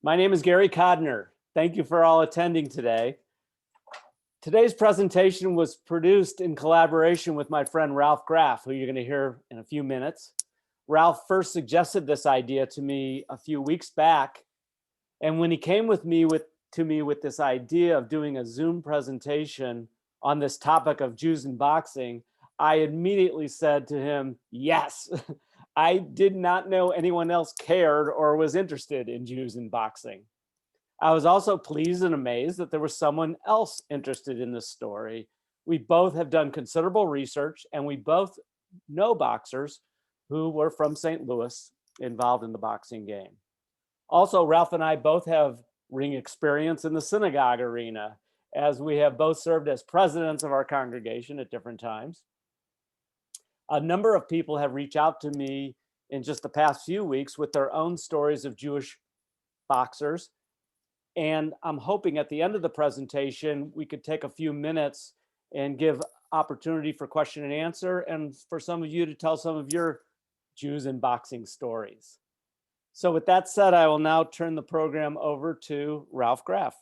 My name is Gary Codner. Thank you for all attending today. Today's presentation was produced in collaboration with my friend Ralph Graff, who you're going to hear in a few minutes. Ralph first suggested this idea to me a few weeks back, and when he came to me with this idea of doing a Zoom presentation on this topic of Jews and boxing, I immediately said to him, yes. I did not know anyone else cared or was interested in Jews and boxing. I was also pleased and amazed that there was someone else interested in this story. We both have done considerable research, and we both know boxers who were from St. Louis involved in the boxing game. Also, Ralph and I both have ring experience in the synagogue arena, as we have both served as presidents of our congregation at different times. A number of people have reached out to me in just the past few weeks with their own stories of Jewish boxers. And I'm hoping at the end of the presentation, we could take a few minutes and give opportunity for question and answer, and for some of you to tell some of your Jews and boxing stories. So with that said, I will now turn the program over to Ralph Graff.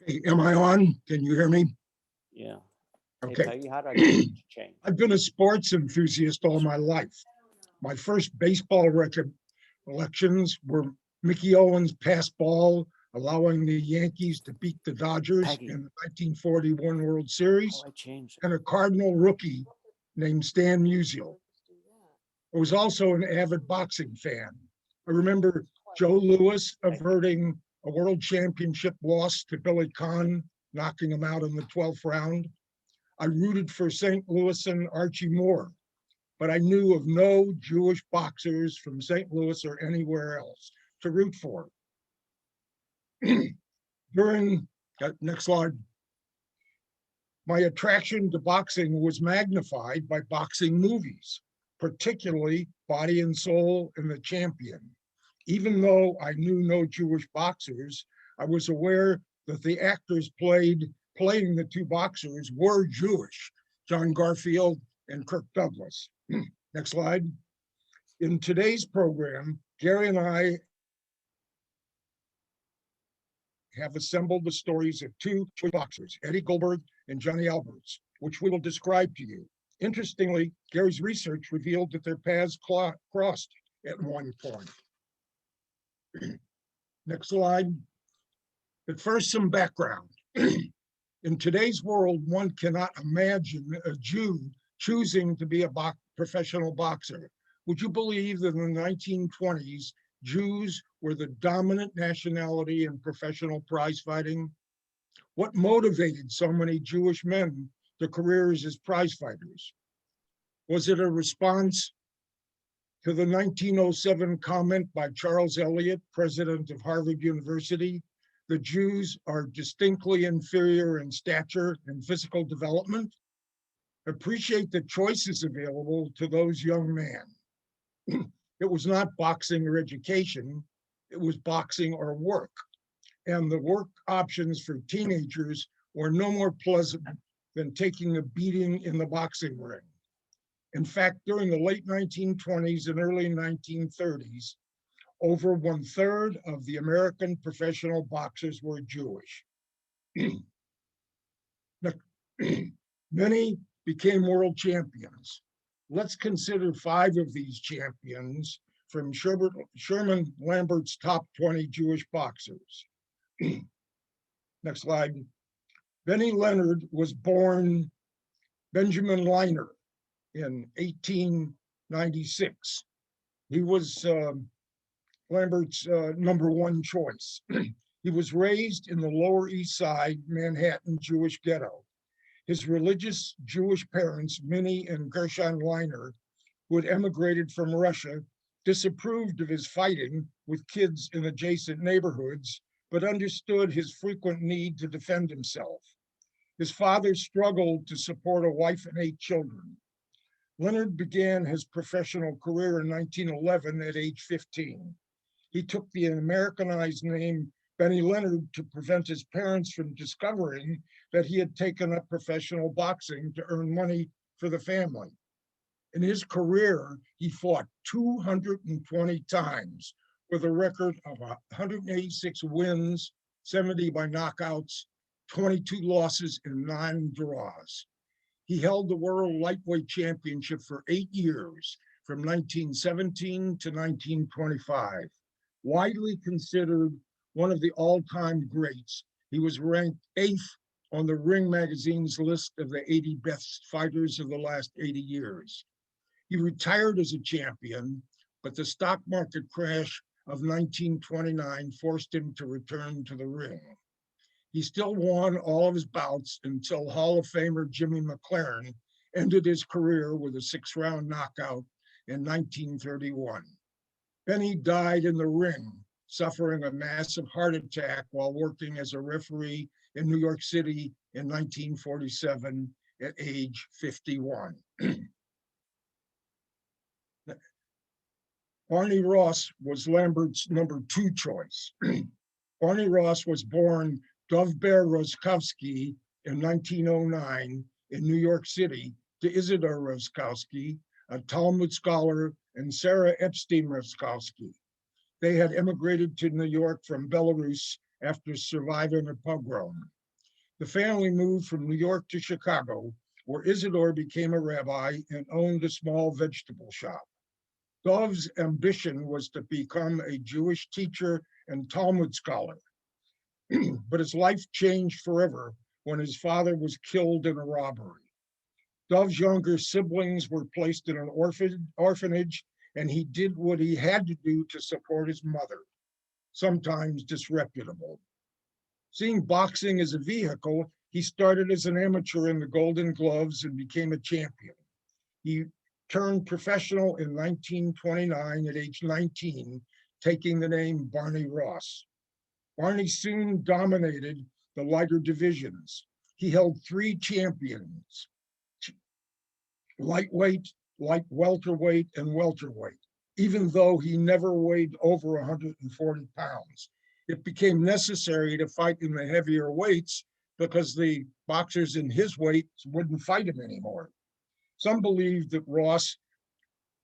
Okay, am I on? Can you hear me? Yeah. Okay. How do I change? I've been a sports enthusiast all my life. My first baseball recollections were Mickey Owens' pass ball, allowing the Yankees to beat the Dodgers in the 1941 World Series, and a Cardinal rookie named Stan Musial. I was also an avid boxing fan. I remember Joe Louis averting a world championship loss to Billy Conn, knocking him out in the 12th round. I rooted for St. Louis and Archie Moore, but I knew of no Jewish boxers from St. Louis or anywhere else to root for. Next slide, my attraction to boxing was magnified by boxing movies, particularly Body and Soul and The Champion. Even though I knew no Jewish boxers, I was aware that the actors playing the two boxers were Jewish, John Garfield and Kirk Douglas. Next slide. In today's program, Gary and I have assembled the stories of two Jewish boxers, Eddie Goldberg and Johnny Alberts, which we will describe to you. Interestingly, Gary's research revealed that their paths crossed at one point. Next slide. But first, some background. In today's world, one cannot imagine a Jew choosing to be a professional boxer. Would you believe that in the 1920s, Jews were the dominant nationality in professional prize fighting? What motivated so many Jewish men to careers as prize fighters? Was it a response to the 1907 comment by Charles Eliot, president of Harvard University, the Jews are distinctly inferior in stature and physical development? Appreciate the choices available to those young men. It was not boxing or education, it was boxing or work. And the work options for teenagers were no more pleasant than taking a beating in the boxing ring. In fact, during the late 1920s and early 1930s, over 1/3 of the American professional boxers were Jewish. Many became world champions. Let's consider 5 of these champions from Sherman Lambert's top 20 Jewish boxers. Next slide. Benny Leonard was born Benjamin Leiner in 1896. He was Lambert's number 1 choice. He was raised in the Lower East Side Manhattan Jewish ghetto. His religious Jewish parents, Minnie and Gershon Leiner, who had emigrated from Russia, disapproved of his fighting with kids in adjacent neighborhoods, but understood his frequent need to defend himself. His father struggled to support a wife and 8 children. Leonard began his professional career in 1911 at age 15. He took the Americanized name Benny Leonard to prevent his parents from discovering that he had taken up professional boxing to earn money for the family. In his career, he fought 220 times with a record of 186 wins, 70 by knockouts, 22 losses, and 9 draws. He held the World Lightweight Championship for 8 years, from 1917 to 1925. Widely considered one of the all-time greats, he was ranked 8th on the Ring magazine's list of the 80 best fighters of the last 80 years. He retired as a champion, but the stock market crash of 1929 forced him to return to the ring. He still won all of his bouts until Hall of Famer Jimmy Mclaren ended his career with a 6-round knockout in 1931. Benny died in the ring, suffering a massive heart attack while working as a referee in New York City in 1947 at age 51. Arnie Ross was Lambert's number 2 choice. Barney Ross was born Dov Bear Roskowski in 1909 in New York City to Isidor Roskowski, a Talmud scholar, and Sarah Epstein Roskowski. They had emigrated to New York from Belarus after surviving a pogrom. The family moved from New York to Chicago, where Isidor became a rabbi and owned a small vegetable shop. Dov's ambition was to become a Jewish teacher and Talmud scholar, but his life changed forever when his father was killed in a robbery. Dov's younger siblings were placed in an orphanage, and he did what he had to do to support his mother, sometimes disreputable. Seeing boxing as a vehicle, he started as an amateur in the Golden Gloves and became a champion. He turned professional in 1929 at age 19, taking the name Barney Ross. Barney soon dominated the lighter divisions. He held 3 champions: lightweight, light welterweight, and welterweight, even though he never weighed over 140 pounds. It became necessary to fight in the heavier weights because the boxers in his weight wouldn't fight him anymore. Some believe that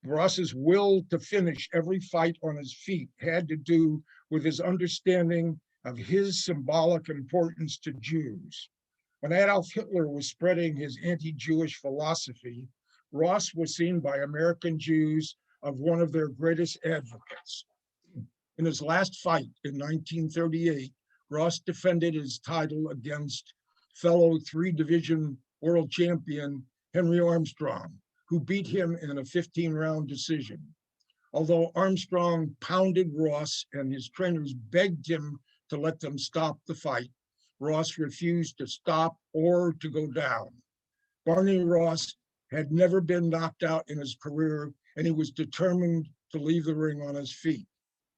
Ross's will to finish every fight on his feet had to do with his understanding of his symbolic importance to Jews. When Adolf Hitler was spreading his anti-Jewish philosophy, Ross was seen by American Jews as one of their greatest advocates. In his last fight in 1938, Ross defended his title against fellow 3-division world champion Henry Armstrong, who beat him in a 15-round decision. Although Armstrong pounded Ross and his trainers begged him to let them stop the fight, Ross refused to stop or to go down. Barney Ross had never been knocked out in his career, and he was determined to leave the ring on his feet.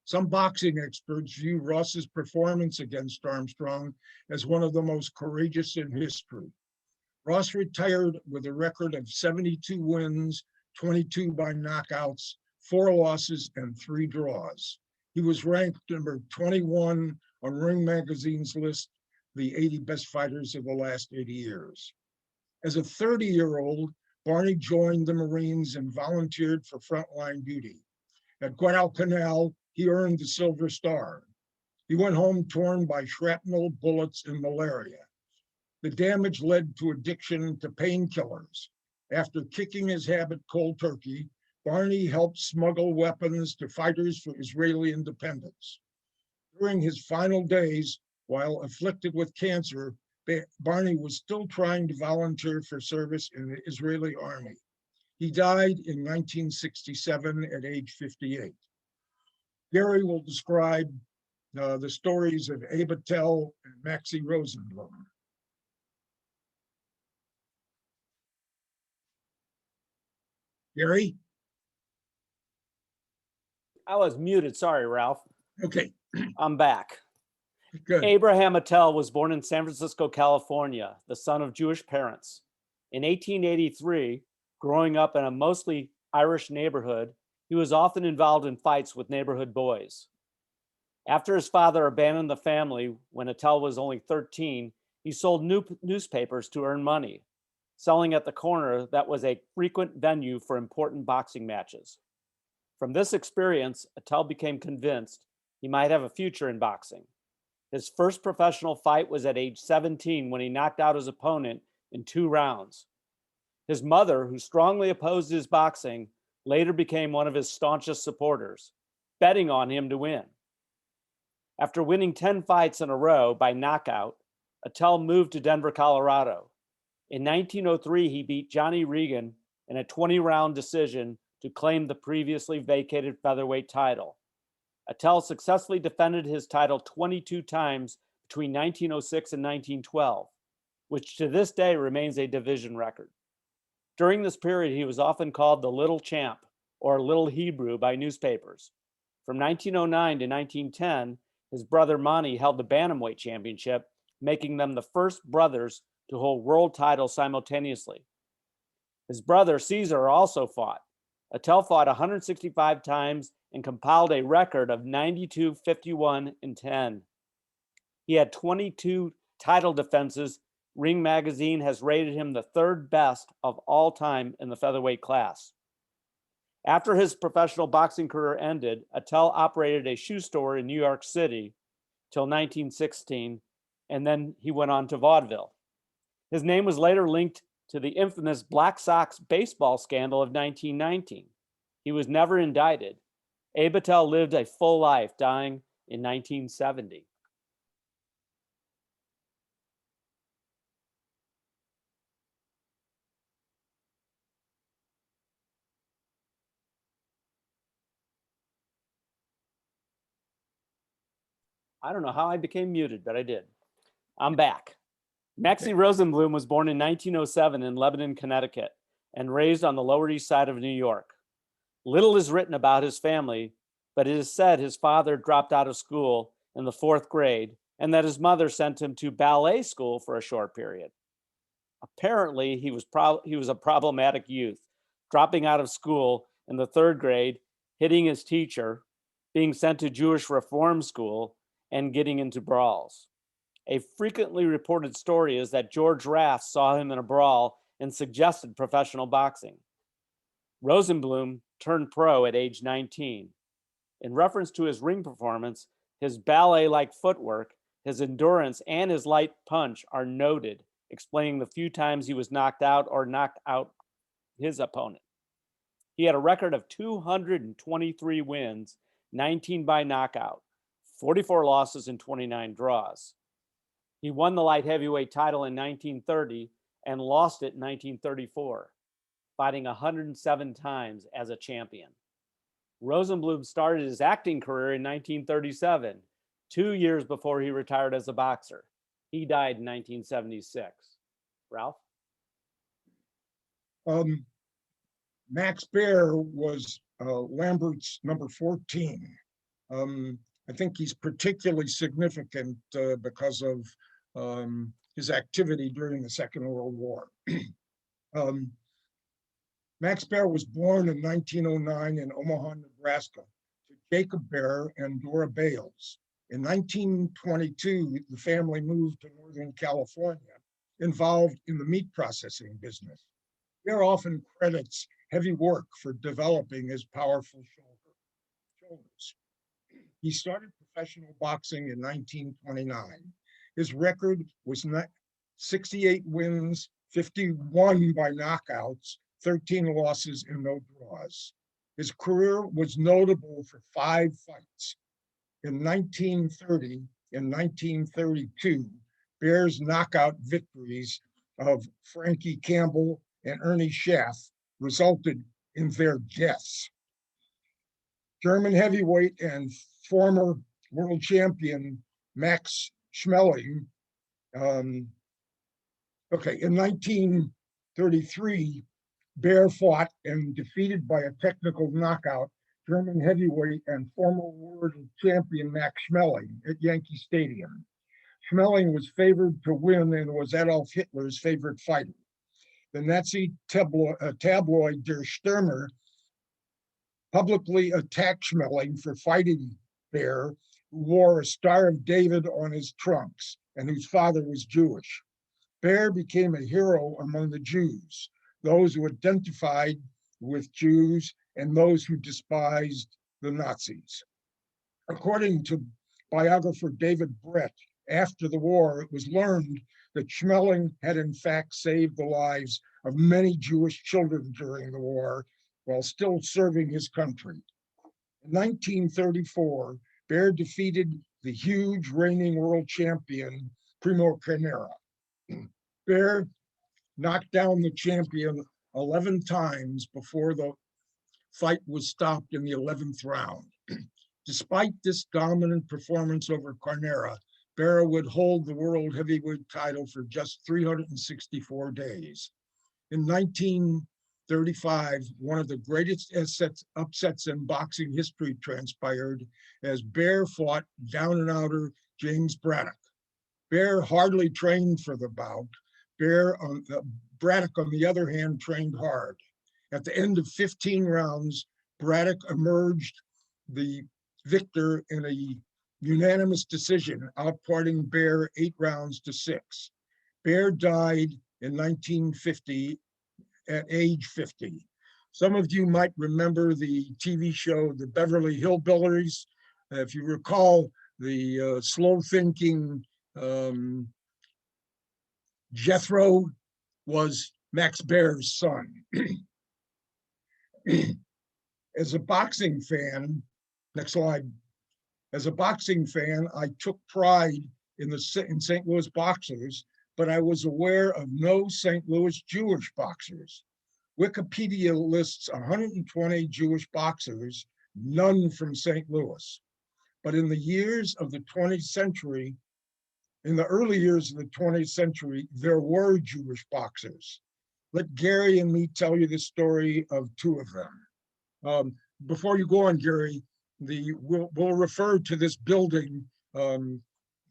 Some boxing experts view Ross's performance against Armstrong as one of the most courageous in history. Ross retired with a record of 72 wins, 22 by knockouts, 4 losses, and 3 draws. He was ranked number 21 on Ring magazine's list, the 80 best fighters of the last 80 years. As a 30-year-old, Barney joined the Marines and volunteered for frontline duty. At Guadalcanal, he earned the Silver Star. He went home torn by shrapnel, bullets, and malaria. The damage led to addiction to painkillers. After kicking his habit cold turkey, Barney helped smuggle weapons to fighters for Israeli independence. During his final days, while afflicted with cancer, Barney was still trying to volunteer for service in the Israeli army. He died in 1967 at age 58. Gary will describe the stories of Abe Mattel and Maxie Rosenblum. Gary? I was muted. Sorry, Ralph. Okay, I'm back. good. Abraham Mattel was born in San Francisco, California, the son of Jewish parents. In 1883, growing up in a mostly Irish neighborhood, he was often involved in fights with neighborhood boys. After his father abandoned the family when Mattel was only 13, he sold newspapers to earn money. selling at the corner that was a frequent venue for important boxing matches. From this experience, Attell became convinced he might have a future in boxing. His first professional fight was at age 17 when he knocked out his opponent in 2 rounds. His mother, who strongly opposed his boxing, later became one of his staunchest supporters, betting on him to win. After winning 10 fights in a row by knockout, Attell moved to Denver, Colorado. In 1903, he beat Johnny Regan in a 20-round decision to claim the previously vacated featherweight title. Attell successfully defended his title 22 times between 1906 and 1912, which to this day remains a division record. During this period, he was often called the Little Champ or Little Hebrew by newspapers. From 1909 to 1910, his brother Monty held the Bantamweight Championship, making them the first brothers to hold world titles simultaneously. His brother Caesar also fought. Attell fought 165 times and compiled a record of 92, 51, and 10. He had 22 title defenses. Ring Magazine has rated him the 3rd best of all time in the featherweight class. After his professional boxing career ended, Attell operated a shoe store in New York City till 1916, and then he went on to vaudeville. His name was later linked to the infamous Black Sox baseball scandal of 1919. He was never indicted. Abe Attell lived a full life, dying in 1970. I don't know how I became muted, but I did. I'm back. Maxie Rosenblum was born in 1907 in Lebanon, Connecticut, and raised on the Lower East Side of New York. Little is written about his family, but it is said his father dropped out of school in the 4th grade and that his mother sent him to ballet school for a short period. Apparently, he was a problematic youth, dropping out of school in the 3rd grade, hitting his teacher, being sent to Jewish reform school, and getting into brawls. A frequently reported story is that George Raft saw him in a brawl and suggested professional boxing. Rosenblum turned pro at age 19. In reference to his ring performance, his ballet-like footwork, his endurance, and his light punch are noted, explaining the few times he was knocked out or knocked out his opponent. He had a record of 223 wins, 19 by knockout, 44 losses, and 29 draws. He won the light heavyweight title in 1930 and lost it in 1934, fighting 107 times as a champion. Rosenblum started his acting career in 1937, 2 years before he retired as a boxer. He died in 1976. Ralph? Max Baer was Lambert's number 14. I think he's particularly significant because of his activity during the Second World War. Max Baer was born in 1909 in Omaha, Nebraska, to Jacob Baer and Dora Bales. In 1922, the family moved to Northern California, involved in the meat processing business. Baer often credits heavy work for developing his powerful shoulders. He started professional boxing in 1929. His record was 68 wins, 51 by knockouts, 13 losses, and no draws. His career was notable for 5 fights. In 1930 and 1932, Baer's knockout victories of Frankie Campbell and Ernie Schaff resulted in their deaths. German heavyweight and former world champion Max Schmeling, in 1933, Baer fought and defeated by a technical knockout German heavyweight and former world champion Max Schmeling at Yankee Stadium. Schmeling was favored to win and was Adolf Hitler's favorite fighter. The Nazi tabloid Der Stürmer publicly attacked Schmeling for fighting Baer, who wore a Star of David on his trunks and whose father was Jewish. Bear became a hero among the Jews, those who identified with Jews and those who despised the Nazis. According to biographer David Brett, after the war, it was learned that Schmeling had in fact saved the lives of many Jewish children during the war while still serving his country. In 1934, Bear defeated the huge reigning world champion, Primo Carnera. Bear knocked down the champion 11 times before the fight was stopped in the 11th round. Despite this dominant performance over Carnera, Bear would hold the world heavyweight title for just 364 days. In 1935, one of the greatest upsets in boxing history transpired as Bear fought down and outer James Braddock. Bear hardly trained for the bout. Braddock, on the other hand, trained hard. At the end of 15 rounds, Braddock emerged the victor in a unanimous decision, outparting Bear 8 rounds to 6. Bear died in 1950 at age 50. Some of you might remember the TV show, The Beverly Hillbillies. If you recall, the slow-thinking Jethro was Max Bear's son. As a boxing fan, next slide. As a boxing fan, I took pride in St. Louis boxers, but I was aware of no St. Louis Jewish boxers. Wikipedia lists 120 Jewish boxers, none from St. Louis. But in the years of the 20th century, in the early years of the 20th century, there were Jewish boxers. Let Gary and me tell you the story of 2 of them. Before you go on, Gary, we'll refer to this building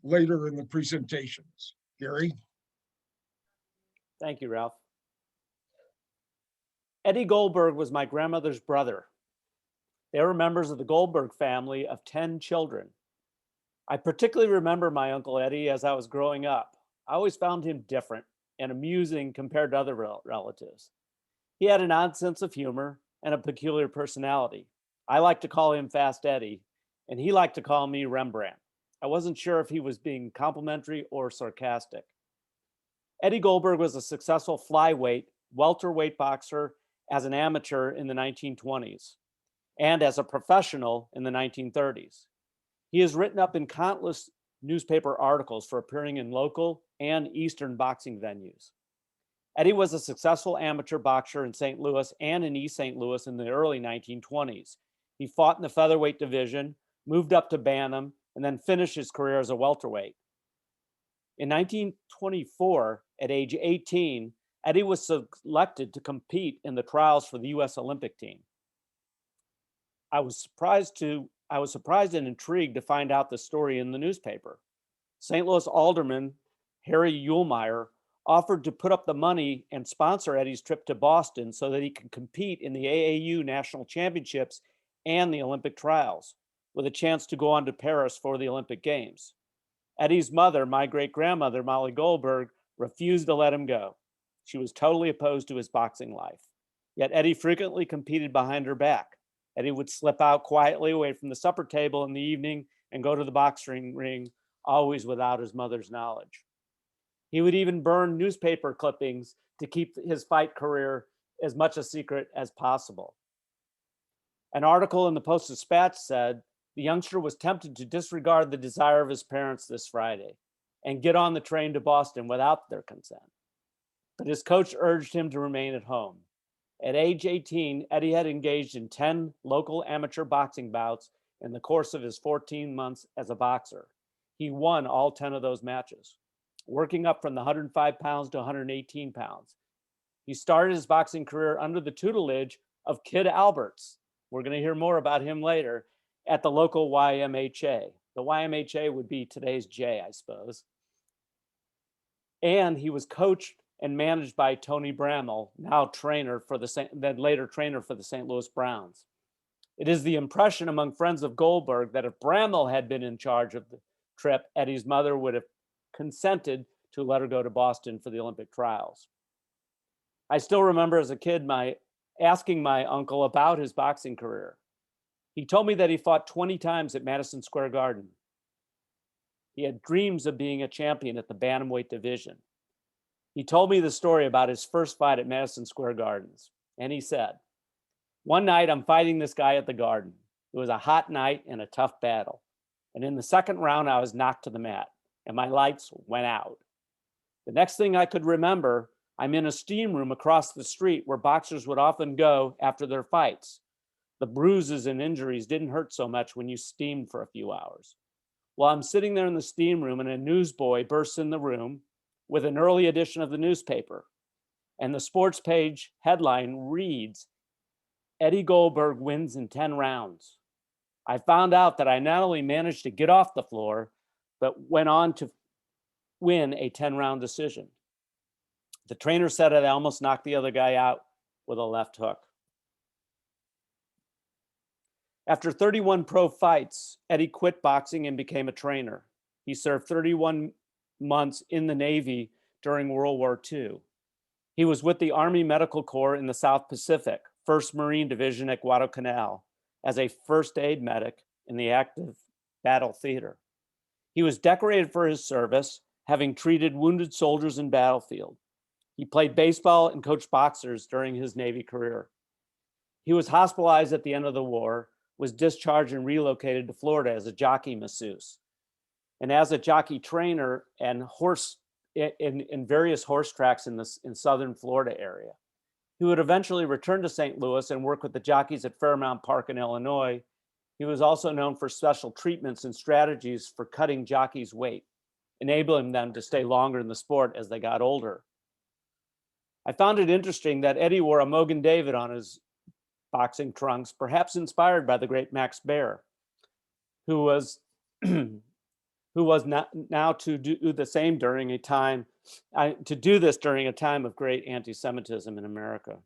later in the presentations. Gary? Thank you, Ralph. Eddie Goldberg was my grandmother's brother. They were members of the Goldberg family of 10 children. I particularly remember my Uncle Eddie as I was growing up. I always found him different and amusing compared to other relatives. He had an odd sense of humor and a peculiar personality. I like to call him Fast Eddie, and he liked to call me Rembrandt. I wasn't sure if he was being complimentary or sarcastic. Eddie Goldberg was a successful flyweight, welterweight boxer as an amateur in the 1920s and as a professional in the 1930s. He is written up in countless newspaper articles for appearing in local and Eastern boxing venues. Eddie was a successful amateur boxer in St. Louis and in East St. Louis in the early 1920s. He fought in the featherweight division, moved up to bantam, and then finished his career as a welterweight. In 1924, at age 18, Eddie was selected to compete in the trials for the U.S. Olympic team. I was surprised and intrigued to find out the story in the newspaper. St. Louis Alderman Harry Uhlmeyer offered to put up the money and sponsor Eddie's trip to Boston so that he could compete in the AAU National Championships and the Olympic trials, with a chance to go on to Paris for the Olympic Games. Eddie's mother, my great-grandmother, Molly Goldberg, refused to let him go. She was totally opposed to his boxing life. Yet Eddie frequently competed behind her back. Eddie would slip out quietly away from the supper table in the evening and go to the boxing ring, always without his mother's knowledge. He would even burn newspaper clippings to keep his fight career as much a secret as possible. An article in the Post-Dispatch said, the youngster was tempted to disregard the desire of his parents this Friday and get on the train to Boston without their consent. But his coach urged him to remain at home. At age 18, Eddie had engaged in 10 local amateur boxing bouts in the course of his 14 months as a boxer. He won all 10 of those matches, working up from the 105 pounds to 118 pounds. He started his boxing career under the tutelage of Kid Alberts. We're going to hear more about him later at the local YMHA. The YMHA would be today's J, I suppose. And he was coached and managed by Tony Bramall, now then later trainer for the St. Louis Browns. It is the impression among friends of Goldberg that if Bramall had been in charge of the trip, Eddie's mother would have consented to let her go to Boston for the Olympic trials. I still remember as a kid asking my uncle about his boxing career. He told me that he fought 20 times at Madison Square Garden. He had dreams of being a champion at the bantamweight division. He told me the story about his first fight at Madison Square Gardens. And he said, "One night I'm fighting this guy at the Garden. It was a hot night and a tough battle. And in the second round, I was knocked to the mat and my lights went out. The next thing I could remember, I'm in a steam room across the street where boxers would often go after their fights. The bruises and injuries didn't hurt so much when you steamed for a few hours. Well, I'm sitting there in the steam room and a newsboy bursts in the room with an early edition of the newspaper. And the sports page headline reads, 'Eddie Goldberg wins in 10 rounds. I found out that I not only managed to get off the floor, but went on to win a 10-round decision. The trainer said I almost knocked the other guy out with a left hook.' After 31 pro fights, Eddie quit boxing and became a trainer. He served 31 months in the Navy during World War II. He was with the Army Medical Corps in the South Pacific, 1st Marine Division at Guadalcanal, as a first aid medic in the active battle theater. He was decorated for his service, having treated wounded soldiers in battlefield. He played baseball and coached boxers during his Navy career. He was hospitalized at the end of the war, was discharged and relocated to Florida as a jockey masseuse. And as a jockey trainer and in various horse tracks in southern Florida area. He would eventually return to St. Louis and work with the jockeys at Fairmount Park in Illinois. He was also known for special treatments and strategies for cutting jockeys' weight, enabling them to stay longer in the sport as they got older. I found it interesting that Eddie wore a Mogan David on his boxing trunks, perhaps inspired by the great Max Baer, who was now to do the same during a time, during a time of great anti-Semitism in America.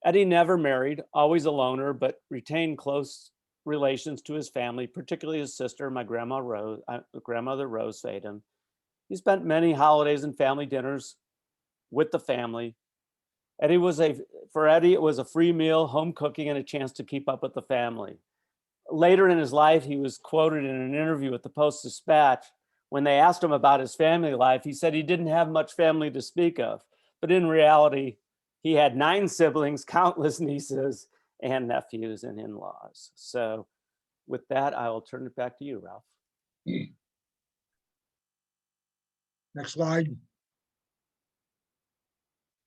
Eddie never married, always a loner, but retained close relations to his family, particularly his sister, my grandmother Rose Faden. He spent many holidays and family dinners with the family. For Eddie, it was a free meal, home cooking, and a chance to keep up with the family. Later in his life, he was quoted in an interview with the Post-Dispatch. When they asked him about his family life, he said he didn't have much family to speak of, but in reality, he had 9 siblings, countless nieces and nephews and in-laws. So with that, I will turn it back to you, Ralph. Next slide.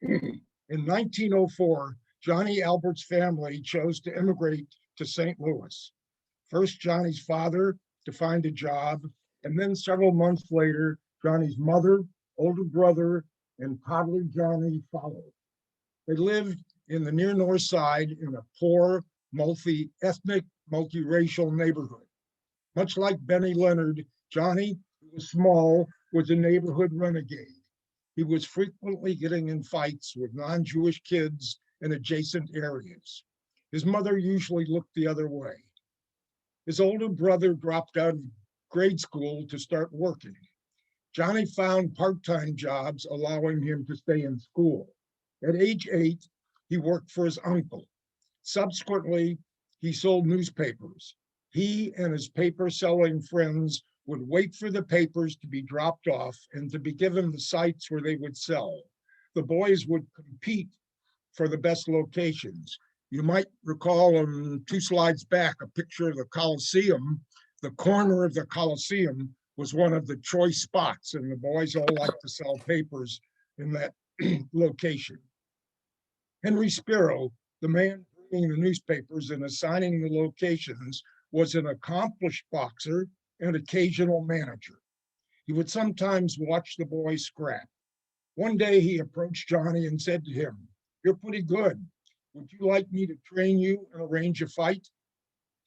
In 1904, Johnny Albert's family chose to immigrate to St. Louis. First, Johnny's father to find a job, and then several months later, Johnny's mother, older brother, and toddler Johnny followed. They lived in the near north side in a poor, multi-ethnic, multiracial neighborhood. Much like Benny Leonard, Johnny, who was small, was a neighborhood renegade. He was frequently getting in fights with non-Jewish kids in adjacent areas. His mother usually looked the other way. His older brother dropped out of grade school to start working. Johnny found part-time jobs, allowing him to stay in school. At age 8, he worked for his uncle. Subsequently, he sold newspapers. He and his paper-selling friends would wait for the papers to be dropped off and to be given the sites where they would sell. The boys would compete for the best locations. You might recall on 2 slides back, a picture of the Coliseum. The corner of the Coliseum was one of the choice spots, and the boys all liked to sell papers in that location. Henry Spiro, the man bringing the newspapers and assigning the locations, was an accomplished boxer and occasional manager. He would sometimes watch the boys scrap. One day he approached Johnny and said to him, "You're pretty good. Would you like me to train you and arrange a fight?"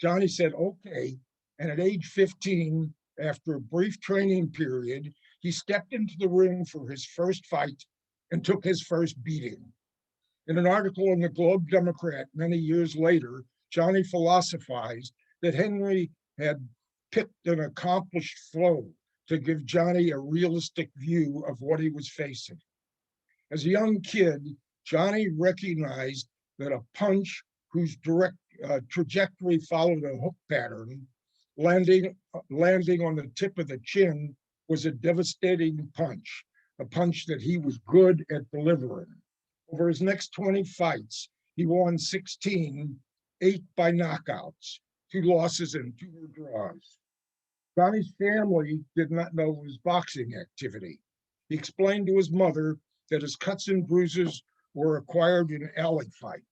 Johnny said, "Okay." And at age 15, after a brief training period, he stepped into the ring for his first fight and took his first beating. In an article in the Globe Democrat many years later, Johnny philosophized that Henry had picked an accomplished foe to give Johnny a realistic view of what he was facing. As a young kid, Johnny recognized that a punch whose direct trajectory followed a hook pattern, landing on the tip of the chin, was a devastating punch, a punch that he was good at delivering. Over his next 20 fights, he won 16, 8 by knockouts, 2 losses and 2 were draws. Johnny's family did not know his boxing activity. He explained to his mother that his cuts and bruises were acquired in alley fights.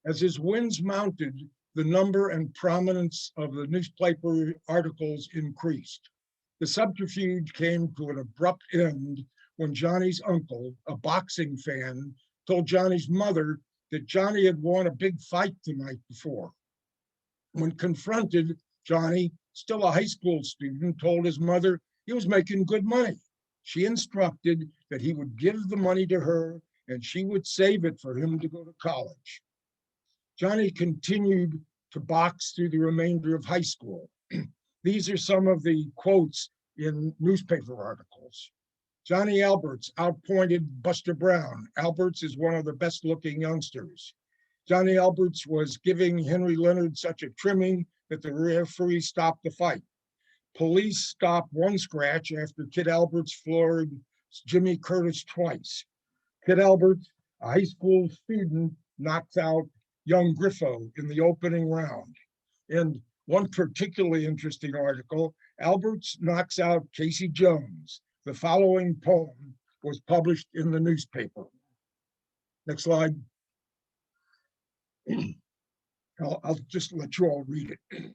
As his wins mounted, the number and prominence of the newspaper articles increased. The subterfuge came to an abrupt end when Johnny's uncle, a boxing fan, told Johnny's mother that Johnny had won a big fight the night before. When confronted, Johnny, still a high school student, told his mother he was making good money. She instructed that he would give the money to her and she would save it for him to go to college. Johnny continued to box through the remainder of high school. These are some of the quotes in newspaper articles. Johnny Alberts outpointed Buster Brown. Alberts is one of the best looking youngsters. Johnny Alberts was giving Henry Leonard such a trimming that the referee stopped the fight. Police stopped one scratch after Kid Alberts floored Jimmy Curtis twice. Kid Alberts, a high school student, knocks out young Griffo in the opening round. And one particularly interesting article, Alberts knocks out Casey Jones. The following poem was published in the newspaper. Next slide. I'll just let you all read it.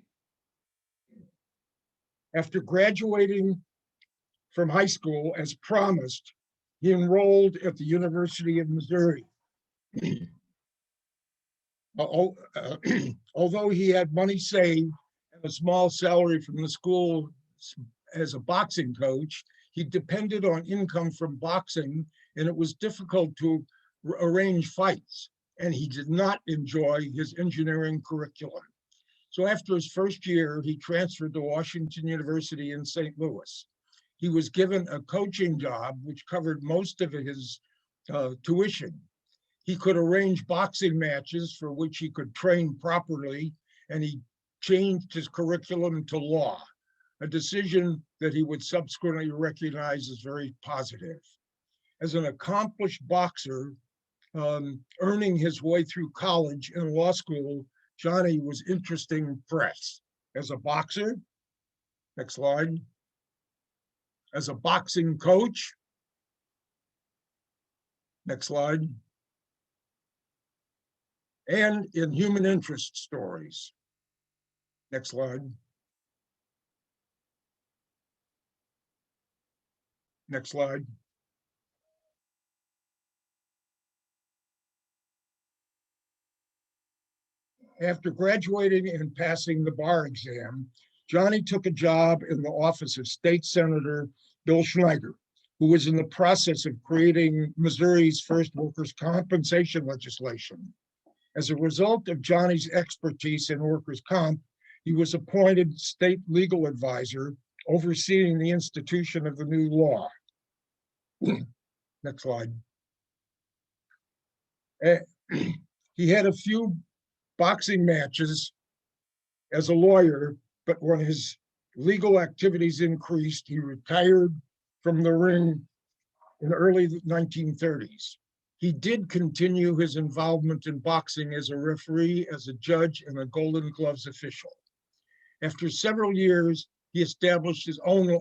After graduating from high school as promised, he enrolled at the University of Missouri. Although he had money saved and a small salary from the school as a boxing coach, he depended on income from boxing, and it was difficult to arrange fights, and he did not enjoy his engineering curriculum. So after his first year, he transferred to Washington University in St. Louis. He was given a coaching job, which covered most of his tuition. He could arrange boxing matches for which he could train properly, and he changed his curriculum to law, a decision that he would subsequently recognize as very positive. As an accomplished boxer, earning his way through college and law school, Johnny was interesting press. As a boxer, next slide. As a boxing coach, next slide. And in human interest stories. Next slide. Next slide. After graduating and passing the bar exam, Johnny took a job in the office of State Senator Bill Schneider, who was in the process of creating Missouri's first workers' compensation legislation. As a result of Johnny's expertise in workers' comp, he was appointed state legal advisor overseeing the institution of the new law. Next slide. He had a few boxing matches as a lawyer, but when his legal activities increased, he retired from the ring in the early 1930s. He did continue his involvement in boxing as a referee, as a judge, and a Golden Gloves official. After several years, he established his own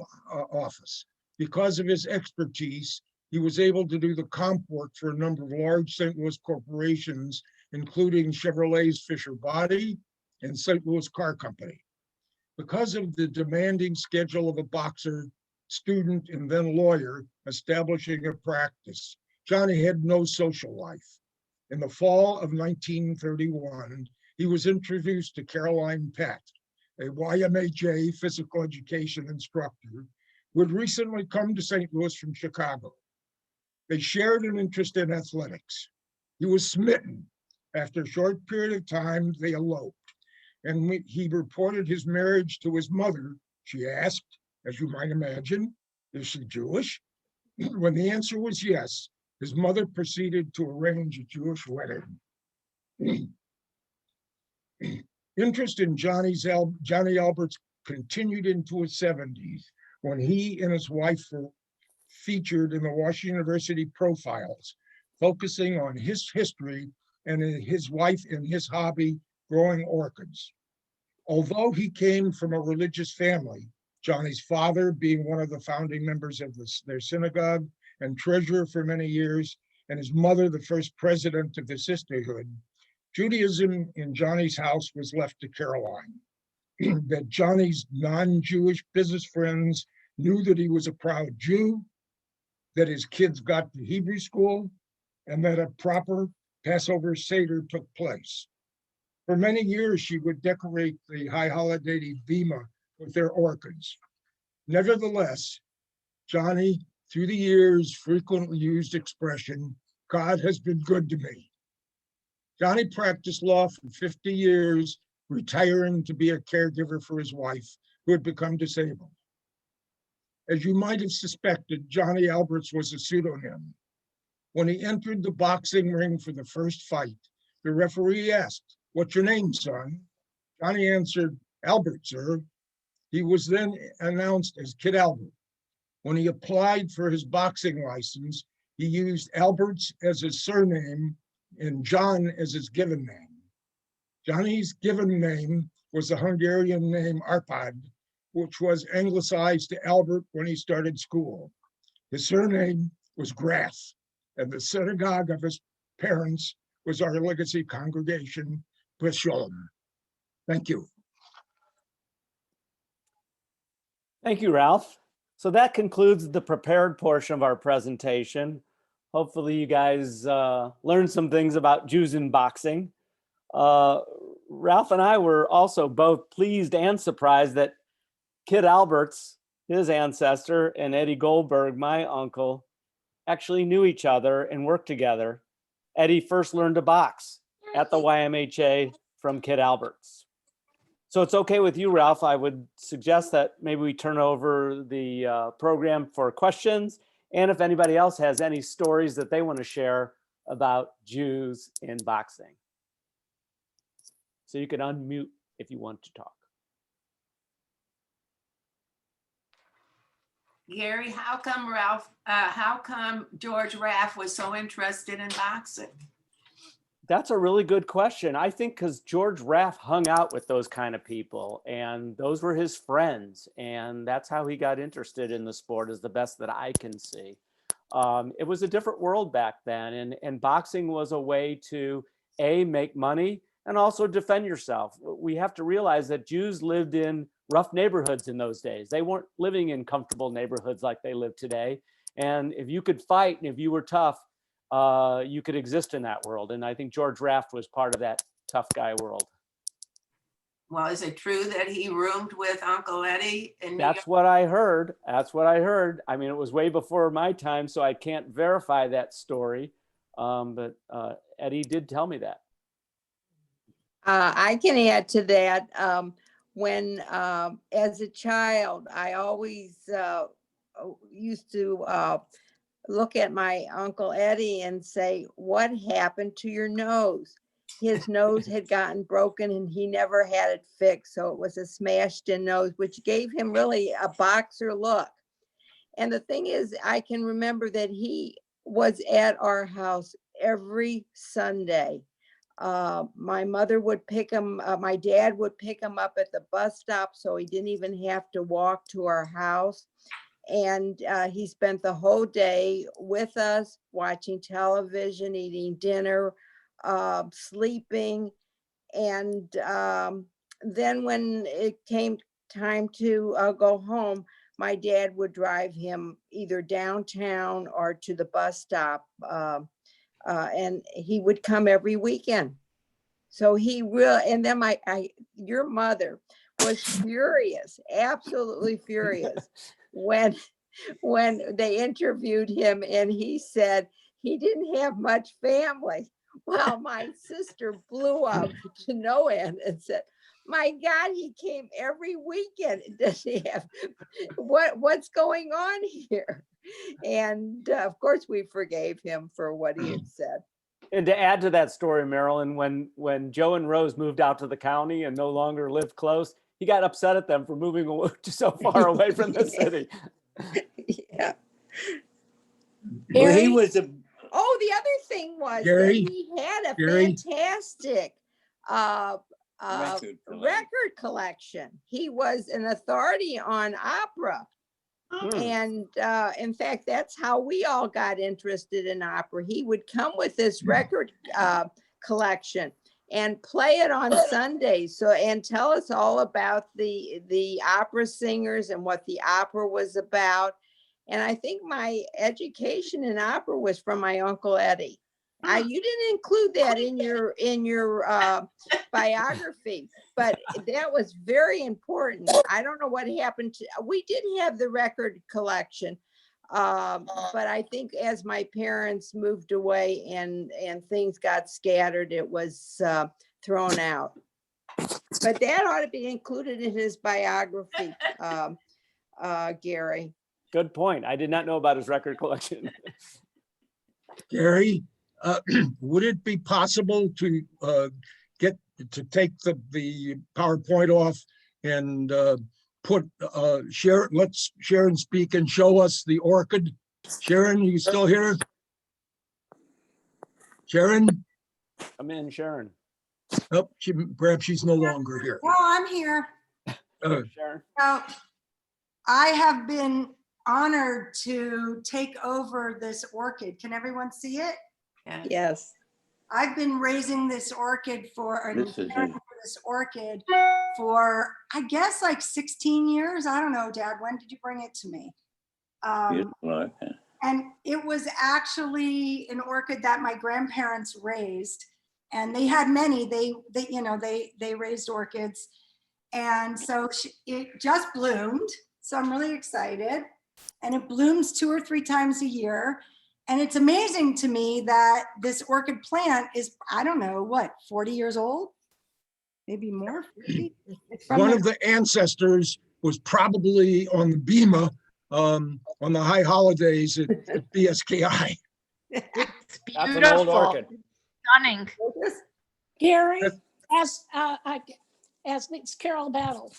office. Because of his expertise, he was able to do the comp work for a number of large St. Louis corporations, including Chevrolet's Fisher Body and St. Louis Car Company. Because of the demanding schedule of a boxer, student, and then lawyer establishing a practice, Johnny had no social life. In the fall of 1931, he was introduced to Caroline Pett, a YMHA physical education instructor who had recently come to St. Louis from Chicago. They shared an interest in athletics. He was smitten. After a short period of time, they eloped. And he reported his marriage to his mother. She asked, As you might imagine, is she Jewish? When the answer was yes, his mother proceeded to arrange a Jewish wedding. Interest in Johnny Alberts continued into his 70s when he and his wife were featured in the Washington University profiles, focusing on his history and his wife and his hobby, growing orchids. Although he came from a religious family, Johnny's father being one of the founding members of their synagogue and treasurer for many years, and his mother the first president of the sisterhood, Judaism in Johnny's house was left to Caroline. That Johnny's non-Jewish business friends knew that he was a proud Jew, that his kids got to Hebrew school, and that a proper Passover Seder took place. For many years, she would decorate the high holiday bima with their orchids. Nevertheless, Johnny, through the years, frequently used expression, "God has been good to me." Johnny practiced law for 50 years, retiring to be a caregiver for his wife, who had become disabled. As you might have suspected, Johnny Alberts was a pseudonym. When he entered the boxing ring for the first fight, the referee asked, "What's your name, son?" Johnny answered, "Albert, sir." He was then announced as Kid Albert. When he applied for his boxing license, he used Alberts as his surname and John as his given name. Johnny's given name was the Hungarian name Arpad, which was anglicized to Albert when he started school. His surname was Graf, and the synagogue of his parents was Our Legacy Congregation, Bris Shalom. Thank you. Thank you, Ralph. So that concludes the prepared portion of our presentation. Hopefully you guys learned some things about Jews in boxing. Ralph and I were also both pleased and surprised that Kid Alberts, his ancestor, and Eddie Goldberg, my uncle, actually knew each other and worked together. Eddie first learned to box at the YMHA from Kid Alberts. So it's okay with you, Ralph, I would suggest that maybe we turn over the program for questions, and if anybody else has any stories that they want to share about Jews in boxing. So you can unmute if you want to talk. Gary, how come George Raff was so interested in boxing? That's a really good question. I think because George Raff hung out with those kind of people, and those were his friends, and that's how he got interested in the sport, is the best that I can see. It was a different world back then, and boxing was a way to make money and also defend yourself. We have to realize that Jews lived in rough neighborhoods in those days. They weren't living in comfortable neighborhoods like they live today. And if you could fight and if you were tough, you could exist in that world. And I think George Raft was part of that tough guy world. Well, is it true that he roomed with Uncle Eddie in New York? That's what I heard. That's what I heard. I mean, it was way before my time, so I can't verify that story. But Eddie did tell me that. I can add to that. When, as a child, I always used to look at my Uncle Eddie and say, "What happened to your nose?" His nose had gotten broken and he never had it fixed. So it was a smashed in nose, which gave him really a boxer look. And the thing is, I can remember that he was at our house every Sunday. My mother would pick him, my dad would pick him up at the bus stop, so he didn't even have to walk to our house. And he spent the whole day with us, watching television, eating dinner, sleeping. And then when it came time to go home, my dad would drive him either downtown or to the bus stop. And he would come every weekend. So he will, and then your mother was furious, absolutely furious, when they interviewed him and he said he didn't have much family. Well, my sister blew up to no end and said, My God, he came every weekend. Does he have, what's going on here? And of course, we forgave him for what he had said. And to add to that story, Marilyn, when Joe and Rose moved out to the county and no longer lived close, he got upset at them for moving so far away from the city. Yeah. Well, he was a, Oh, the other thing was Gary? that he had a Gary? fantastic record collection. He was an authority on opera. And in fact, that's how we all got interested in opera. He would come with this record collection and play it on Sundays. So, and tell us all about the opera singers and what the opera was about. And I think my education in opera was from my Uncle Eddie. You didn't include that in your biography, but that was very important. I don't know what happened to. We did have the record collection, but I think as my parents moved away and things got scattered, it was thrown out. But that ought to be included in his biography, Gary. Good point. I did not know about his record collection. Gary, would it be possible to take the PowerPoint off and let Sharon speak and show us the orchid? Sharon, you still here? Sharon? I'm in, Sharon. Oh, perhaps she's no longer here. No, I'm here. Sharon. So I have been honored to take over this orchid. Can everyone see it? Yes. I've been raising this orchid for This is it. this orchid for, I guess, like 16 years. I don't know, Dad, when did you bring it to me? And it was actually an orchid that my grandparents raised, and they had many. They raised orchids, and so it just bloomed. So I'm really excited, and it blooms 2 or 3 times a year. And it's amazing to me that this orchid plant is, I don't know, what, 40 years old? Maybe more? 50? One of the ancestors was probably on the Bema on the high holidays at BSKI. It's That's an old beautiful, orchid. stunning. Gary, Yes. as it's Carol Battle,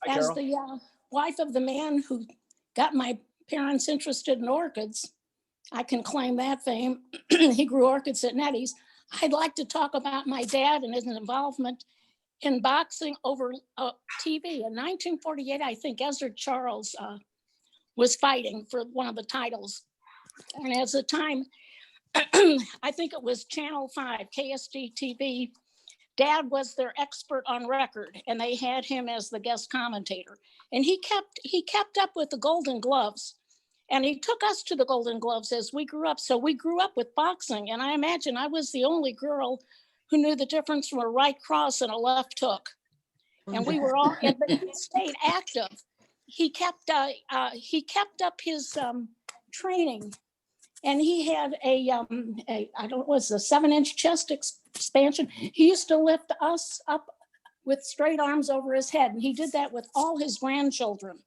Hi, as Carol. the wife of the man who got my parents interested in orchids, I can claim that fame. He grew orchids at Nettie's. I'd like to talk about my dad and his involvement in boxing over TV. In 1948, I think Ezra Charles was fighting for one of the titles. And at the time, I think it was Channel 5, KSD TV. Dad was their expert on record, and they had him as the guest commentator. And he kept up with the Golden Gloves, and he took us to the Golden Gloves as we grew up. So we grew up with boxing, and I imagine I was the only girl who knew the difference from a right cross and a left hook. And we were all, but he stayed active. He kept up his training, and he had a 7-inch chest expansion. He used to lift us up with straight arms over his head, and he did that with all his grandchildren.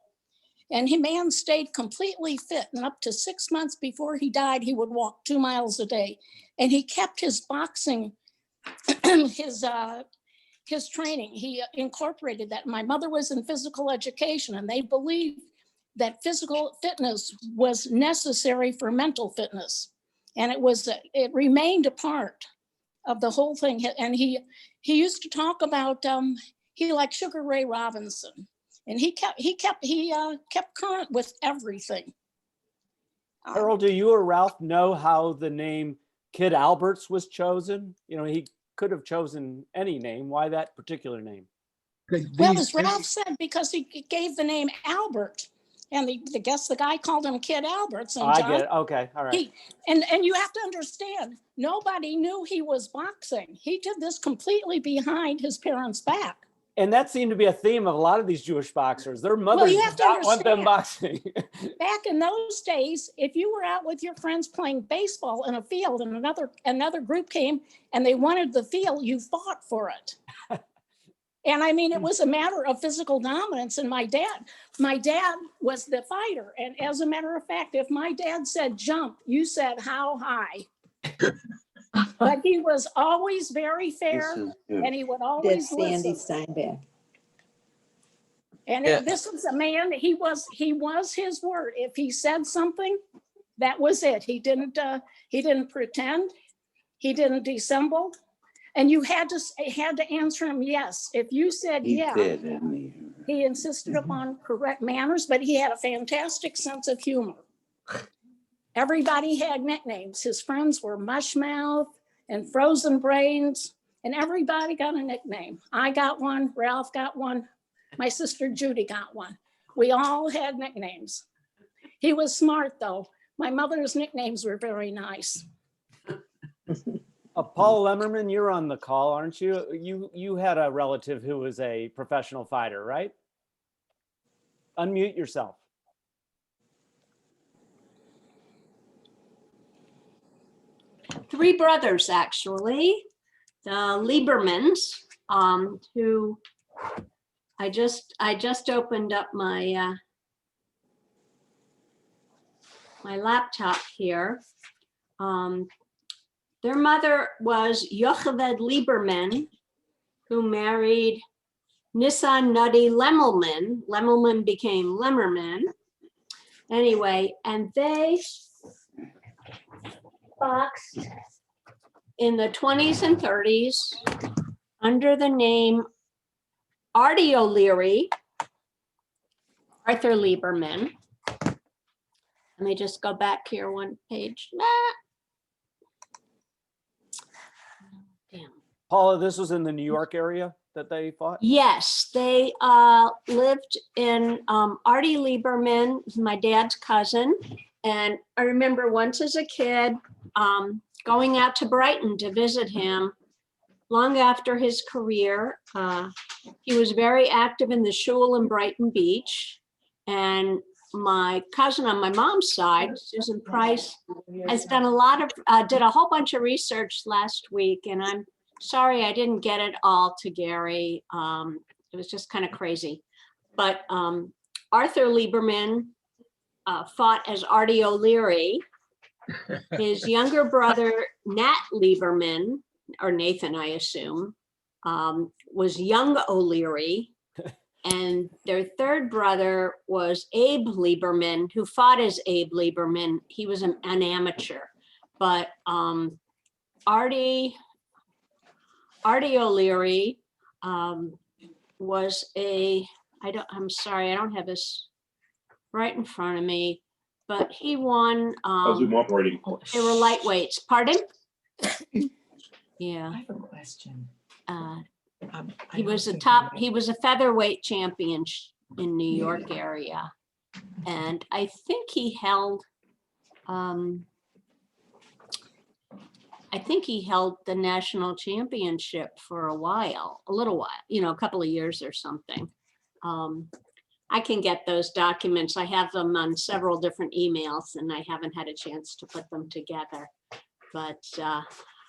And man stayed completely fit, and up to 6 months before he died, he would walk 2 miles a day. And he kept his boxing, his training. He incorporated that. My mother was in physical education, and they believed that physical fitness was necessary for mental fitness. And it remained a part of the whole thing. And he used to talk about, he liked Sugar Ray Robinson. And he kept current with everything. Carol, do you or Ralph know how the name Kid Alberts was chosen? You know, he could have chosen any name. Why that particular name? Well, as Ralph said, because he gave the name Albert, and the guy called him Kid Alberts. And I get it. Okay, all right. And you have to understand, nobody knew he was boxing. He did this completely behind his parents' back. And that seemed to be a theme of a lot of these Jewish boxers. Their mothers you did have to not want them understand. boxing. Back in those days, if you were out with your friends playing baseball in a field and another group came and they wanted the field, you fought for it. And I mean, it was a matter of physical dominance. And my dad was the fighter. And as a matter of fact, if my dad said jump, you said how high. But he was always very fair, and he would always That's Sandy listen. Steinbeck. And Yeah. this was a man, he was his word. If he said something, that was it. He didn't pretend. He didn't dissemble. And you had to answer him yes. If you said yeah, he insisted upon correct manners, but he had a fantastic sense of humor. Everybody had nicknames. His friends were Mushmouth and Frozen Brains, and everybody got a nickname. I got one, Ralph got one, my sister Judy got one. We all had nicknames. He was smart though. My mother's nicknames were very nice. Paul Lemmerman, you're on the call, aren't you? You had a relative who was a professional fighter, right? Unmute yourself. Three brothers, actually, the Liebermans, who I just opened up my my laptop here. Their mother was Yocheved Lieberman, who married Nissan Nutty Lemmelman. Lemmelman became Lemmerman. Anyway, and they boxed in the 20s and 30s under the name Artie O'Leary, Arthur Lieberman. Let me just go back here one page. Damn. Paula, this was in the New York area that they fought? Yes, they lived in Artie Lieberman, my dad's cousin. And I remember once as a kid going out to Brighton to visit him long after his career. He was very active in the shul in Brighton Beach. And my cousin on my mom's side, Susan Price, has done did a whole bunch of research last week. And I'm sorry I didn't get it all to Gary. It was just kind of crazy. But Arthur Lieberman fought as Artie O'Leary. His younger brother, Nat Lieberman, or Nathan, I assume, was young O'Leary. And their third brother was Abe Lieberman, who fought as Abe Lieberman. He was an amateur. But Artie O'Leary was I'm sorry, I don't have this right in front of me, but he won. They were lightweights. Pardon? Yeah. I have a question. He was a featherweight champion in New York area. And I think he held, the national championship for a little while, a couple of years or something. I can get those documents. I have them on several different emails and I haven't had a chance to put them together. But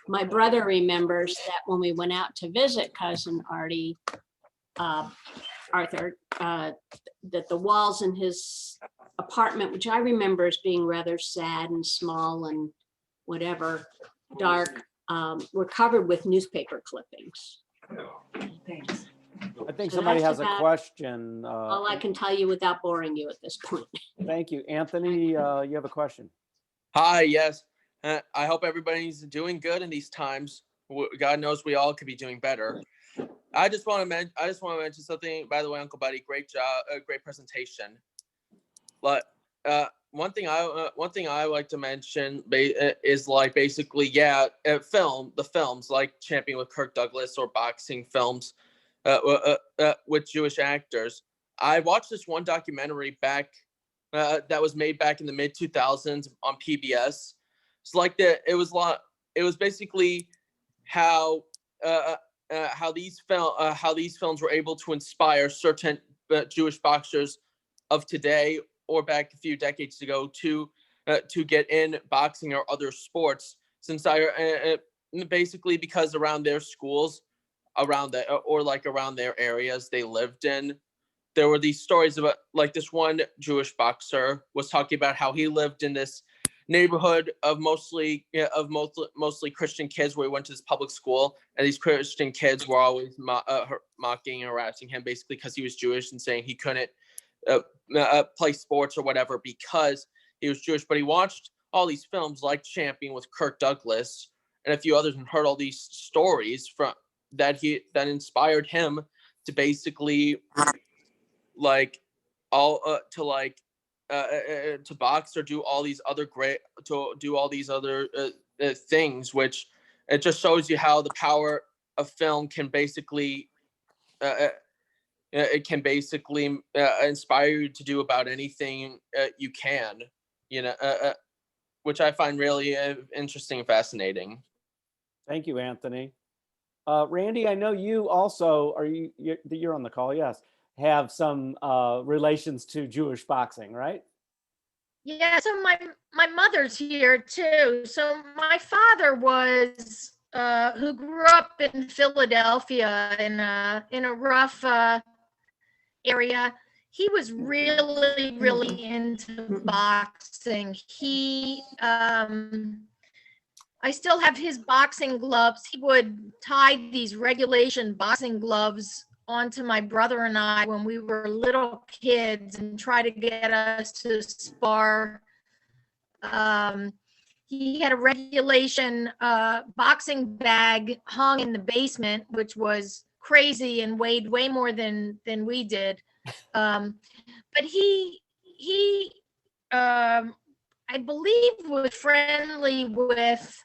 my brother remembers that when we went out to visit cousin Artie, Arthur, that the walls in his apartment, which I remember as being rather sad and small and whatever, dark, were covered with newspaper clippings. Thanks. I think So somebody that's has a about question. all I can tell you without boring you at this point. Thank you. Anthony, you have a question. Hi, yes. I hope everybody's doing good in these times. God knows we all could be doing better. I just want to mention something. By the way, Uncle Buddy, great job, great presentation. But one thing I like to mention is like basically, the films like Champion with Kirk Douglas or boxing films with Jewish actors. I watched this one documentary back that was made back in the mid 2000s on PBS. It's like it was basically how these films were able to inspire certain Jewish boxers of today or back a few decades ago to get in boxing or other sports. Since basically because around their schools, around the or like around their areas they lived in. There were these stories about, like, this one Jewish boxer was talking about how he lived in this neighborhood of mostly Christian kids, where he went to this public school, and these Christian kids were always mocking and harassing him, basically because he was Jewish, and saying he couldn't play sports or whatever because he was Jewish. But he watched all these films like Champion with Kirk Douglas and a few others, and heard all these stories from that inspired him to basically like all to box or do all these other things, which it just shows you how the power of film can basically inspire you to do about anything you can, which I find really interesting and fascinating. Thank you, Anthony. Randy, I know you also you're on the call. Yes, have some relations to Jewish boxing, right? Yeah, so my mother's here too. So my father was who grew up in Philadelphia in a rough area. He was really into boxing. I still have his boxing gloves. He would tie these regulation boxing gloves onto my brother and I when we were little kids and try to get us to spar. He had a regulation boxing bag hung in the basement, which was crazy and weighed way more than we did. But he I believe was friendly with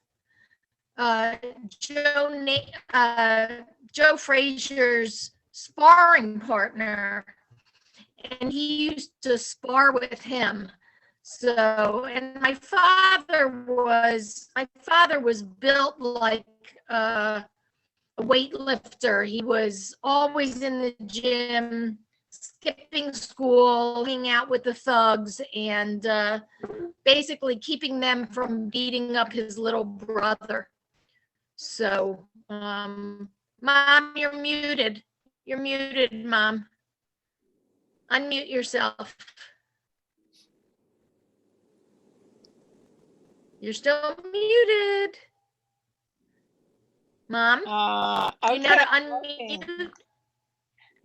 Joe Frazier's sparring partner, and he used to spar with him. So, and my father was built like a weightlifter. He was always in the gym, skipping school, hanging out with the thugs, and basically keeping them from beating up his little brother. So, Mom, you're muted. You're muted, Mom. Unmute yourself. You're still muted. Mom, you know to unmute? Okay.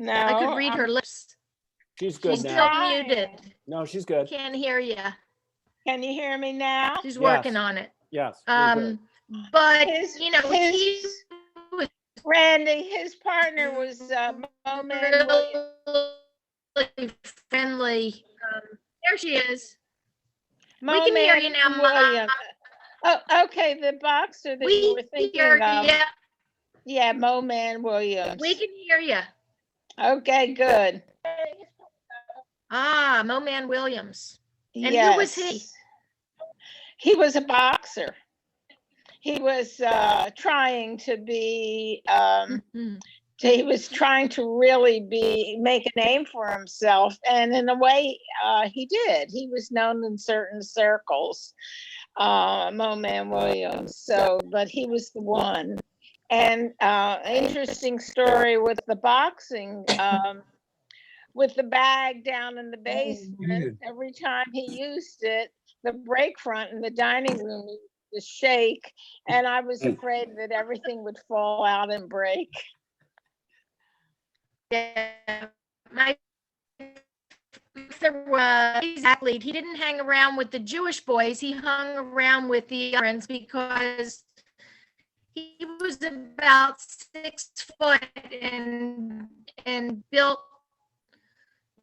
No. I could read her lips. She's good She's now. still muted. No, she's good. Can't hear you. Can you hear me now? She's working on it. Yes. You're good. But He was Randy, his partner was Mo Man really friendly. There she is. Mo We can hear Man you now, Mom. Williams. Oh, okay, the boxer that you were thinking of. Yeah, Yeah, Mo Man Williams. we can hear you. Okay, good. Mo Man Williams. And yes. who was he? He was a boxer. He was trying to be, he was trying to really make a name for himself. And in a way, he did. He was known in certain circles, Mo Man Williams. So, but he was the one. And interesting story with the boxing, with the bag down in the basement. Every time he used it, the break front in the dining room used to shake, and I was afraid that everything would fall out and break. Yeah, my father was an athlete. He didn't hang around with the Jewish boys. He hung around with the others because he was about 6 foot and built.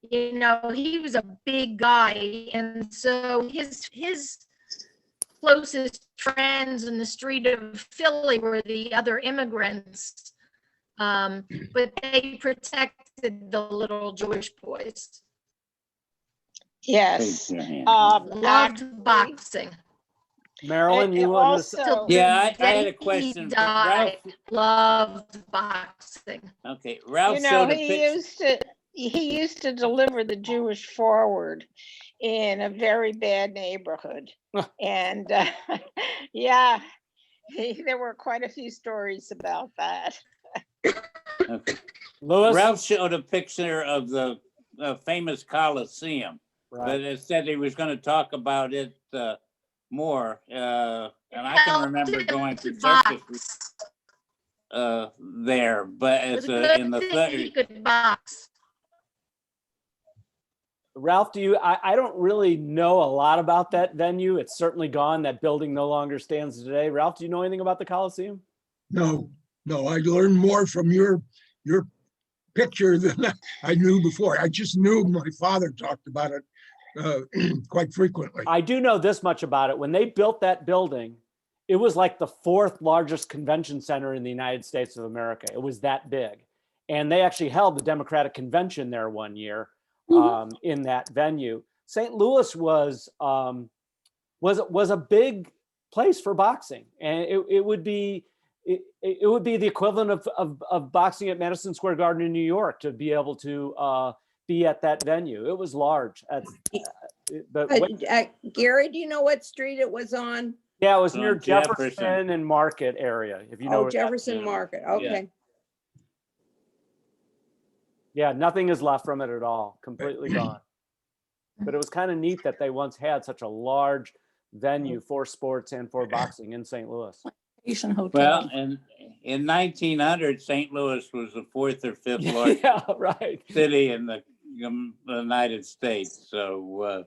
He was a big guy, and so his closest friends in the street of Philly were the other immigrants, but they protected the little Jewish boys. Yes, loved boxing. Marilyn, you also, yeah, I had a question. Ralph loved boxing. Okay, Ralph showed a picture. He used to deliver the Jewish Forward in a very bad neighborhood. And yeah, there were quite a few stories about that. Louis? Ralph showed a picture of the famous Coliseum, but Right. it said he was going to talk about it more. And I can remember going to circus there, but It was it's a in the good thing he 30s. could box. Ralph, I don't really know a lot about that venue. It's certainly gone. That building no longer stands today. Ralph, do you know anything about the Coliseum? No, I learned more from your picture than I knew before. I just knew my father talked about it quite frequently. I do know this much about it. When they built that building, it was like the 4th largest convention center in the United States of America. It was that big. And they actually held the Democratic Convention there one year in that venue. St. Louis was a big place for boxing. And it would be the equivalent of boxing at Madison Square Garden in New York to be able to be at that venue. It was large. Gary, do you know what street it was on? Yeah, it was On near Jefferson Jefferson. and Market area, if you know. Oh, where that Jefferson is. Market. Okay. Yeah, nothing is left from it at all. Completely gone. But it was kind of neat that they once had such a large venue for sports and for boxing in St. Louis. Asian hotel. Well, and in 1900, St. Louis was the 4th or 5th largest Yeah, right. city in the United States. So,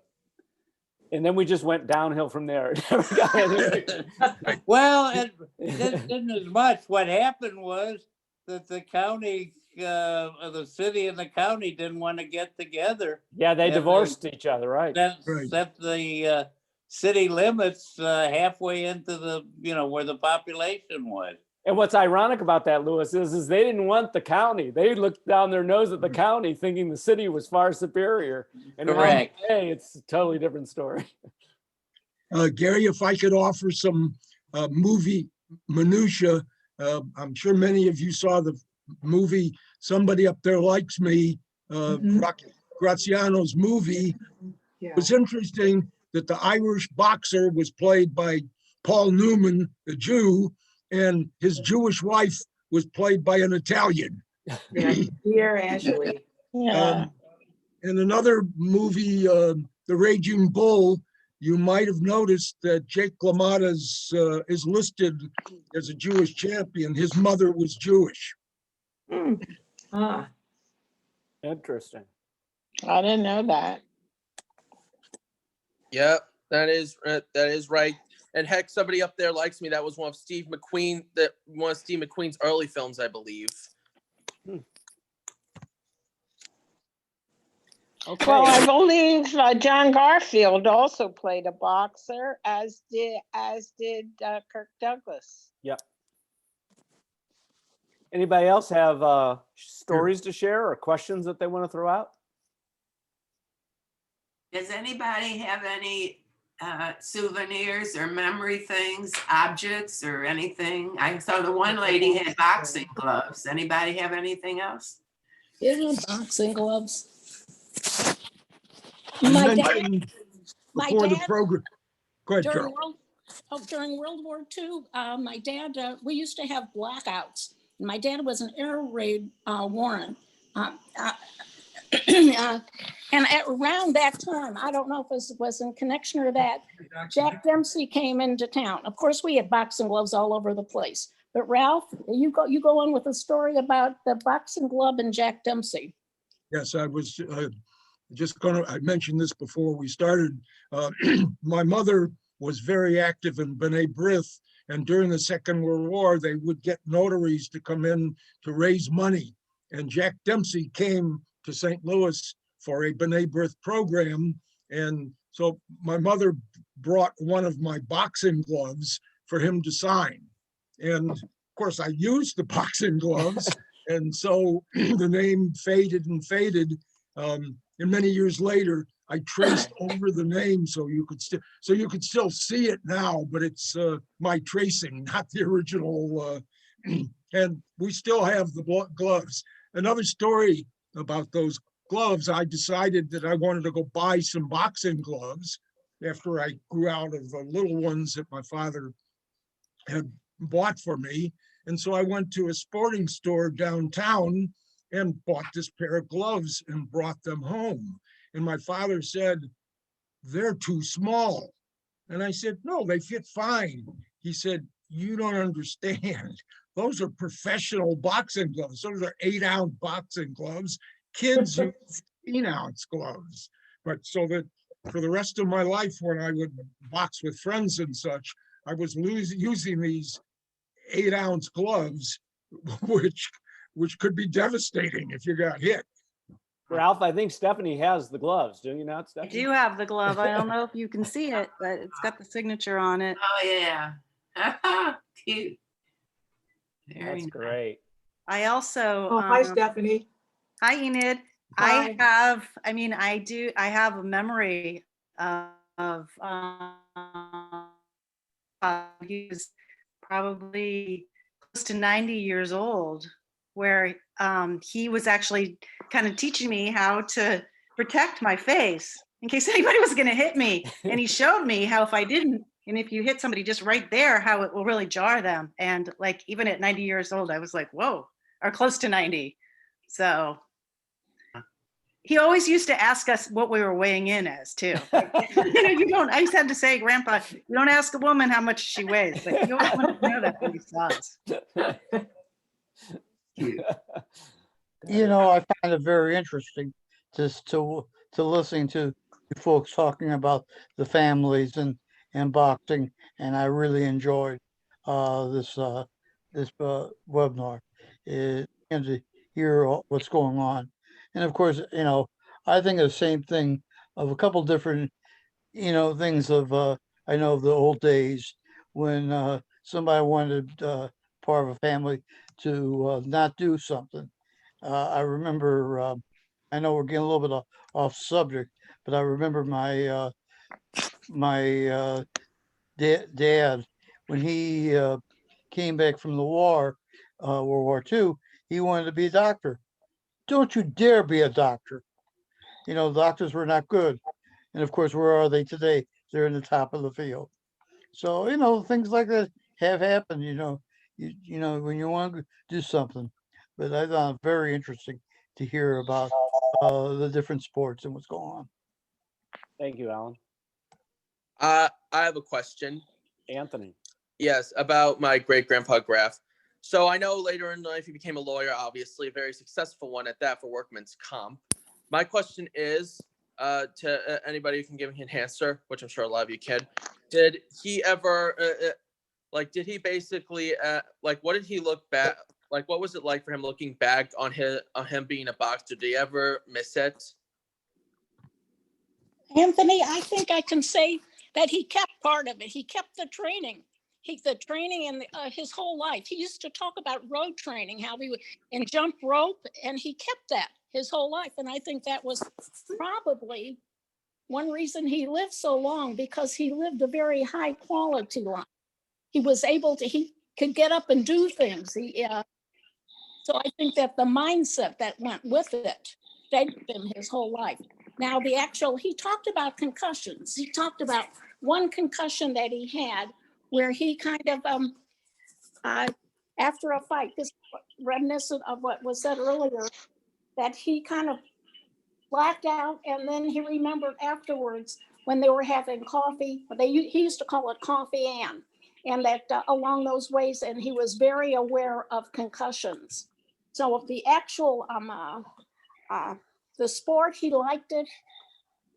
And then we just went downhill from there. Never got anywhere. well, it didn't as much. What happened was that the county, the city and the county didn't want to get together. Yeah, they And divorced each other, right? Set the city limits halfway into the, where the population was. And what's ironic about that, Louis, is they didn't want the county. They looked down their nose at the county thinking the city was far superior. And Correct. Hey, it's a totally different story. Gary, if I could offer some movie minutia, I'm sure many of you saw the movie Somebody Up There Likes Me, Rocky Graziano's movie. It was interesting that the Irish boxer was played by Paul Newman, the Jew, and his Jewish wife was played by an Italian. Yeah, dear Ashley. Yeah. In another movie, The Raging Bull, you might have noticed that Jake LaMotta is listed as a Jewish champion. His mother was Jewish. Ah, Interesting. I didn't know that. Yep, that is right. And heck, Somebody Up There Likes Me. That was one of Steve McQueen's early films, I believe. Okay. Well, I believe John Garfield also played a boxer, as did Kirk Douglas. Yep. Anybody else have stories to share or questions that they want to throw out? Does anybody have any souvenirs or memory things, objects or anything? I saw the one lady had boxing gloves. Anybody have anything else? Yeah, boxing gloves. I My mentioned my before the dad- program. Go ahead, During Carol. during World War II, my dad, we used to have blackouts. My dad was an air raid warrant. And around that time, I don't know if this was in connection or that, Jack Dempsey came into town. Of course, we had boxing gloves all over the place. But Ralph, you go on with a story about the boxing glove and Jack Dempsey. Yes, I was I mentioned this before we started. My mother was very active in B'nai B'rith, and during the Second World War, they would get notaries to come in to raise money. And Jack Dempsey came to St. Louis for a B'nai B'rith program. And so my mother brought one of my boxing gloves for him to sign. And of course, I used the boxing gloves. And so the name faded and faded. And many years later, I traced over the name so you could still see it now, but it's my tracing, not the original. And we still have the gloves. Another story about those gloves, I decided that I wanted to go buy some boxing gloves after I grew out of the little ones that my father had bought for me. And so I went to a sporting store downtown and bought this pair of gloves and brought them home. And my father said, they're too small. And I said, no, they fit fine. He said, you don't understand. Those are professional boxing gloves. Those are 8-ounce boxing gloves. Kids use 16-ounce gloves. But so that for the rest of my life, when I would box with friends and such, I was using these 8-ounce gloves, which could be devastating if you got hit. Ralph, I think Stephanie has the gloves. Do you not, I Stephanie? do have the glove. I don't know if you can see it, but it's got the signature on it. Oh, yeah. Cute. Very That's nice. great. I also, Oh, hi, Stephanie. hi Enid. Hi. I have a memory of he was probably close to 90 years old, where he was actually kind of teaching me how to protect my face in case anybody was going to hit me. And he showed me how if I didn't, and if you hit somebody just right there, how it will really jar them. And like, even at 90 years old, I was like, whoa, or close to 90. So he always used to ask us what we were weighing in as too. I used to have to say, Grandpa, you don't ask a woman how much she weighs, but you always want to know that when he saw us. You know, I find it very interesting just to listening to you folks talking about the families and boxing, and I really enjoyed this webinar and to hear what's going on. And of course, you know, I think the same thing of a couple different, you know, things of I know of the old days when somebody wanted part of a family to not do something. I remember, I know we're getting a little bit off subject, but I remember my dad when he came back from the war, World War II. He wanted to be a doctor. Don't you dare be a doctor. You know, doctors were not good, and of course, where are they today? They're in the top of the field. So you know, things like that have happened. You know when you want to do something. But I found it very interesting to hear about the different sports and what's going on. Thank you, Alan. I have a question. Anthony. Yes, about my great grandpa Graf. So I know later in life he became a lawyer, obviously a very successful one at that for workman's comp. My question is to anybody who can give me an answer, which I'm sure a lot of you can. Did he ever did he basically what did he look back like? What was it like for him looking back on him being a boxer? Did he ever miss it? Anthony, I think I can say that he kept part of it. He kept the training. The training in his whole life. He used to talk about road training, how he would and jump rope, and he kept that his whole life. And I think that was probably one reason he lived so long, because he lived a very high quality life. He was able to, he could get up and do things. So I think that the mindset that went with it stayed with him his whole life. Now he talked about concussions. He talked about one concussion that he had where he kind of, after a fight, this reminiscent of what was said earlier, that he kind of blacked out, and then he remembered afterwards when they were having coffee, he used to call it coffee and that along those ways, and he was very aware of concussions. So if the actual, the sport, he liked it,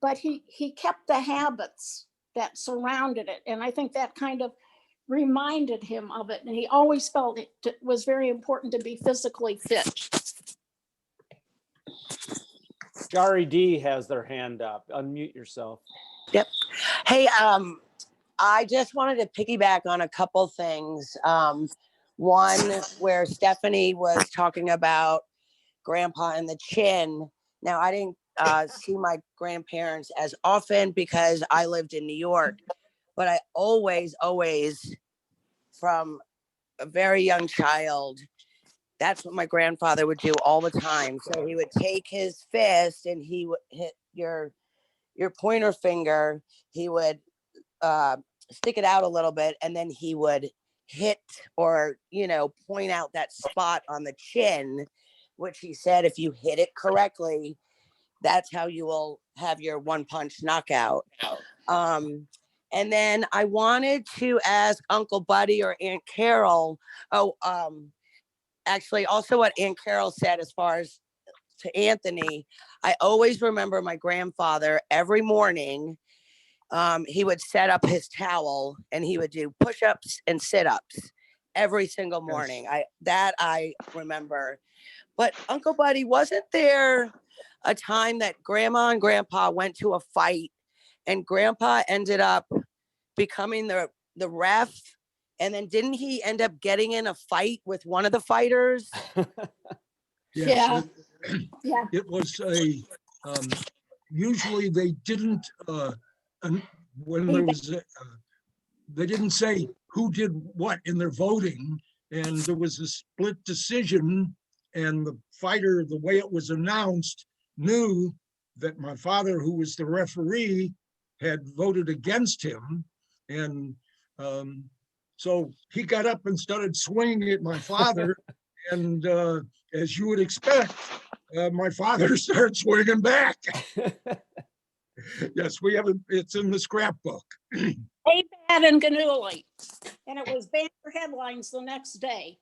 but he kept the habits that surrounded it. And I think that kind of reminded him of it. And he always felt it was very important to be physically fit. Jari D has their hand up. Unmute yourself. Yep. Hey, I just wanted to piggyback on a couple things. One where Stephanie was talking about grandpa and the chin. Now, I didn't see my grandparents as often because I lived in New York, but I always, from a very young child, that's what my grandfather would do all the time. So he would take his fist and he would hit your pointer finger. He would stick it out a little bit, and then he would hit or, point out that spot on the chin, which he said if you hit it correctly, that's how you will have your one punch knockout. And then I wanted to ask Uncle Buddy or Aunt Carol, actually also what Aunt Carol said as far as to Anthony. I always remember my grandfather every morning, he would set up his towel and he would do push-ups and sit-ups every single morning. I remember. But Uncle Buddy, wasn't there a time that Grandma and Grandpa went to a fight and Grandpa ended up becoming the ref? And then didn't he end up getting in a fight with one of the fighters? Yeah. Yeah. It was usually they didn't, when there was, they didn't say who did what in their voting, and there was a split decision, and the fighter, the way it was announced, knew that my father, who was the referee, had voted against him. And so he got up and started swinging at my father. And as you would expect, my father started swinging back. Yes, we have it. It's in the scrapbook. Hey, bad and Ganuli. And it was banner headlines the next day.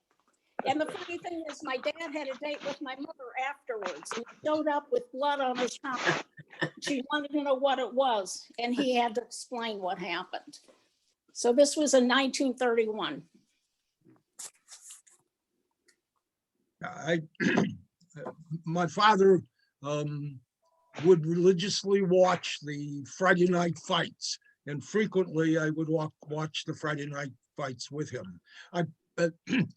And the funny thing is, my dad had a date with my mother afterwards. And he showed up with blood on his tongue. She wanted to know what it was, and he had to explain what happened. So this was in 1931. My father would religiously watch the Friday night fights, and frequently I would watch the Friday night fights with him.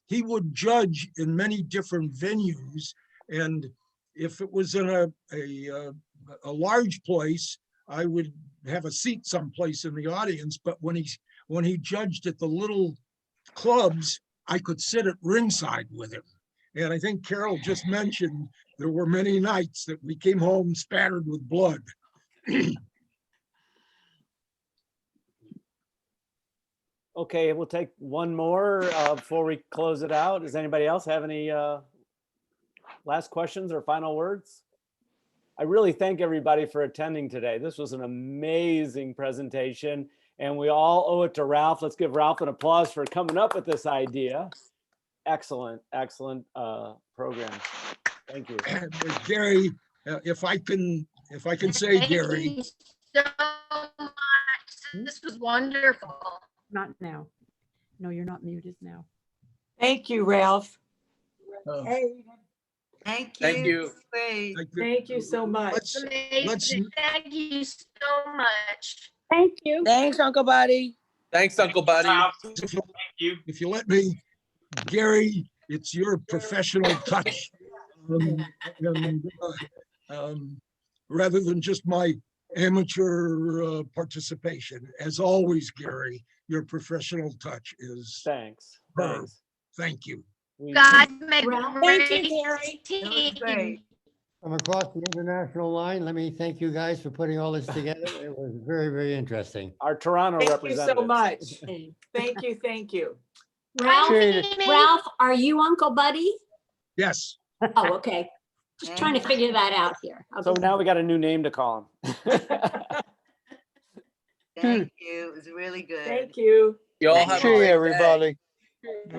He would judge in many different venues, and if it was in a large place, I would have a seat someplace in the audience. But when he judged at the little clubs, I could sit at ringside with him. And I think Carol just mentioned there were many nights that we came home spattered with blood. Okay, we'll take one more before we close it out. Does anybody else have any last questions or final words? I really thank everybody for attending today. This was an amazing presentation, and we all owe it to Ralph. Let's give Ralph an applause for coming up with this idea. Excellent, excellent program. Thank you. Gary, if I can say, Gary. Thank you so much. This was wonderful. Not now. No, you're not muted now. Thank you, Ralph. Hey. Thank you. Thank you. Great. Thank you so much. Amazing. Thank you so much. Thank you. Thanks, Uncle Buddy. Thanks, Uncle Buddy. If you let me, Gary, it's your professional touch. Rather than just my amateur participation. As always, Gary, your professional touch is Thanks. Thank you. God make Thank you, Gary. team. From across the international line, let me thank you guys for putting all this together. It was very, very interesting. Our Toronto Thank you representative. so much. Thank you. Thank you. Ralph, are you Uncle Buddy? Yes. Oh, okay. Just trying to figure that out here. So now we got a new name to call him. Thank you. It was really good. Thank you. You all have a See great day. everybody. Bye.